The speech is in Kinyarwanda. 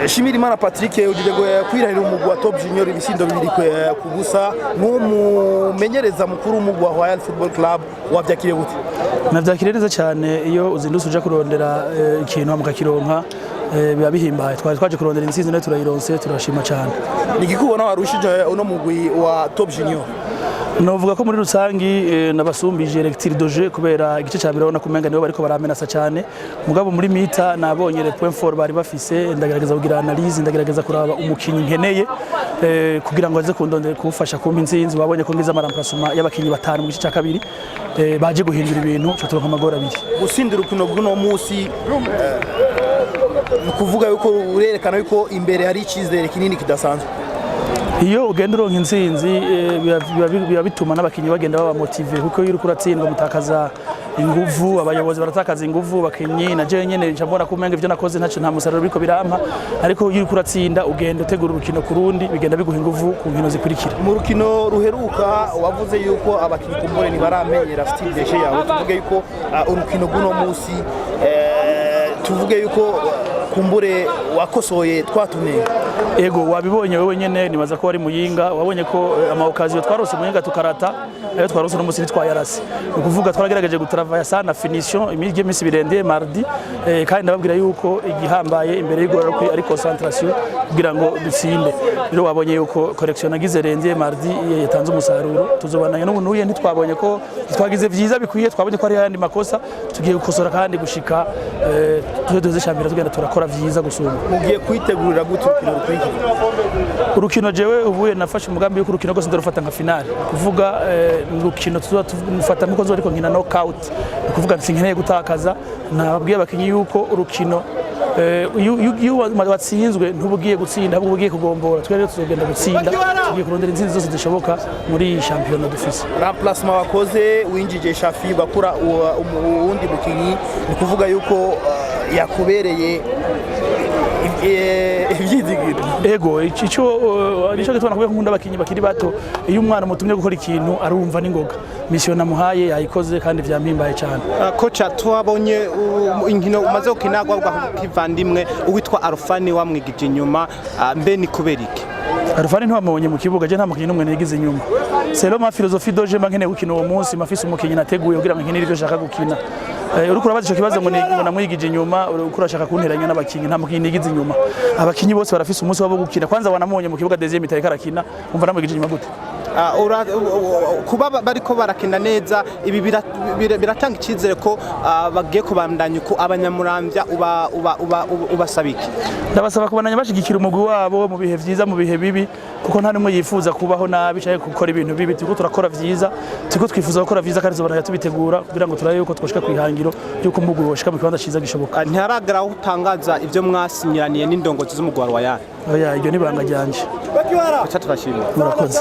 Shimirimana Patrick ujije kwirahira umugwa wa Top Junior ibisindo bibiri kubusa n'umumenyereza mukuru umugwa wa Royal Football Club wavyakire gute? Navyakire neza cyane iyo uzindutse uja kurondera ikintu amukakironka biba bihimbaye twaje kurondera insinzi no turayironse turashima cyane. Nigikubona warushije uno mugwi wa Top Junior. Novuga ko muri rusangi nabasumbije Electri Doje kubera igice cya mbere ubona kumenga nibo bariko baramenasa cyane mugabo muri mita nabonye le point fort bari bafise ndagerageza kugira analyse ndagerageza kuraba umukinyi nkeneye kugira ngo aze kundondera kumfasha kumpa insinzi wabonye ko ngize amaramplacement y'abakinyi batanu mu gice cya kabiri baje guhindura ibintu cyo turonka amagora abiri gusindira ukino guno musi kuvuga yuko urerekana yuko imbere hari icizere kinini kidasanzwe. Iyo ugenda uronka insinzi biba bituma n'abakinyi bagenda baba motive kuko iyo uriko uratsindwa mutakaza inguvu abayobozi baratakaza inguvu bakinyi na je nyene ncambona kumenga ivyo nakoze nta musaruro biko birampa ariko iyo uriko uratsinda ugenda utegura urukino kurundi bigenda biguha inguvu ku nkino zikurikira. Mu rukino ruheruka wavuze yuko abakinyi kumbore ni baramenyera style de jeu yawe tuvuge yuko urukino guno musi tuvuge yuko kumbure wakosoye twatumye ego wabibonye wewe nyene nibaza ko wari muyinga wabonye ko amaokaziyo twarose muyinga tukarata ayo twarose no musiri twayarase ukuvuga twaragerageje gutravaya sana finition imige misi birende mardi kandi ndababwira yuko igihambaye imbere y'igorora ko ari concentration kugira ngo dutsinde rero wabonye yuko correction nagize rende mardi yatanze umusaruro tuzobananye n'ubunuye ntitwabonye ko twagize vyiza bikwiye twabonye ko ari yandi makosa tugiye gukosora kandi gushika tuzoze shambira tugenda turakora vyiza gusumba. Mugiye kwitegurira gute urukino jewe ubuye nafashe umugambi yuko urukino rwose ndarufata nka finale kuvuga urukino tuzofata muko zoriko nkina knockout kuvuga nsinkeneye gutakaza nababwiye abakinyi yuko urukino iyo watsinzwe ntubugiye gutsinda ahubwo ugiye kugombora twere tuzogenda gutsinda tugiye kurondera insinzi zose zishoboka muri championnat dufise. Remplacement wakoze winjije Shafi bakura uwundi mukinyi ni kuvuga yuko yakubereye ivyizigiro ego ico gitwana kuvuga nkunda abakinyi bakiri bato iyo umwana mutumye gukora ikintu arumva n'ingoga mission namuhaye yayikoze kandi vyampimbaye cyane. Kocha twabonye inkino umaze gukinagwa kivandimwe uwitwa Arfani wamwigije inyuma mbe ni kuberiki Arfani ntwamubonye mu kibuga je nta mukinyi n'umwe nigize inyuma selo ma philosophie doje mankene gukina uwo munsi mafise umukinyi nateguye kugira ngo nkinire ivyo shaka gukina uriko urabaza ico kibazo ngo namwigije inyuma uriko urashaka kunteranya n'abakinyi nta mukinyi nigize inyuma abakinyi bose barafise umunsi wabo gukina kwanza wanamubonye mu kibuga deuxième mitari karakina umva namwigije inyuma gute kuba bariko barakina neza ibi biratanga ikizere ko bagiye kubandanya uko abanyamuramvya ubasabiki. Ndabasaba kubandanya bashigikira umugwi wabo mu bihe vyiza mu bihe bibi kuko nta numwe yifuza kubaho nabi cyangwa gukora ibintu bibi turiko turakora vyiza turiko twifuza gukora vyiza kandi zobana tubitegura kugira ngo turabe yuko twoshika kwihangiro yuko umugwi woshika mu kibanza ciza gishoboka. Ntiharagara aho utangaza ivyo mwasinyiraniye n'indongozi z'umugwi wa Royal. Oya iryo nibanga ryanje. Acha turashimira. Murakoze.